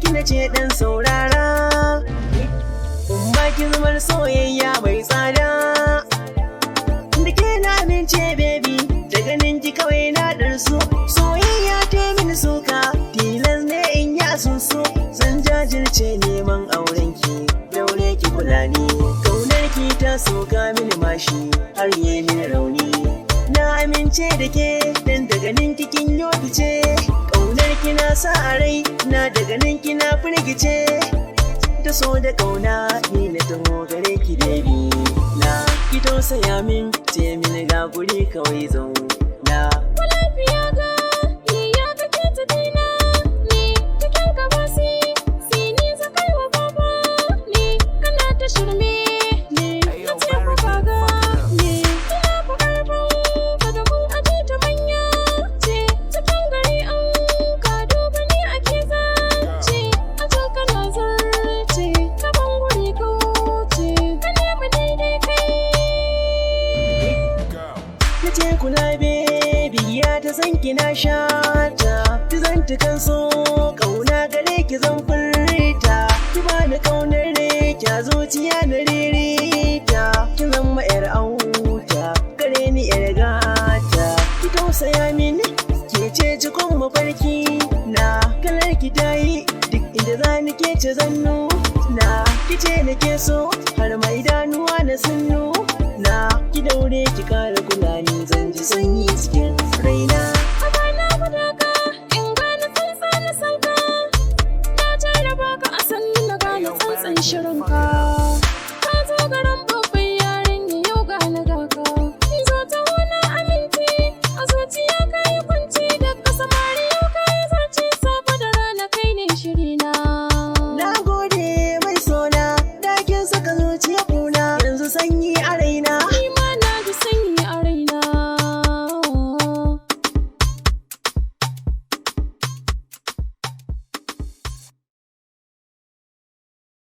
ki na ce dan saurara, baki zamar soyayya mai tsada, da ke na amince baby, da ganin ki kawai na ɗarsu. Soyayya ta mini suka, tilas ne in ya sunsu, zan jajirce neman auren ki, daure ki kula ni. Kaunar ki ta soka mini mashi, har yi mini rauni. Na amince da ke, dan da ganin ki kin yo fice, kaunar ki na sa a rai, na da ganin ki na firgice. Da so da kauna ni na taho gare ki baby na, ki tausaya min ce min ga guri kawai zauna. Lafiya ga ya kake tafina, ni cikin ka basi sini zakai wa baba, ni kana ta shirme, ni na ce fa kaga, ni ina fa karfin ka da kun aje ta manya ce, cikin gari an ka duba ni ake zance, a can kana zarce ta bangare kauce, ka nemi daidai kai. Nace kula baby ya ta san ki na shata, ki zan kan so kauna gare ki zan furta, ki bani kaunar ne ki a zuciya na ririta, ki zama yar auta gare ni yar gata. Ki tausaya min ke ce cikon mafarki na, kalar ki tayi duk inda za ni ke ce zannu na, ki ce nake so har mai idanuwa na sunnu na, ki daure ki kara kula ni zan ji sanyi cikin raina. Abana madaka in gane tsantsa na sanka, na jarraba ka a sannu na gane tsantsan shirinka. Ka zo garin babban yarinya yau gane gaka, zo ta wuna aminci a zuciya ka yi kwanci, daga samari yau ka yi zarci, safe da rana kai ne shirina. Na gode mai sona, dakin saka zuciya kuna, yanzu sanyi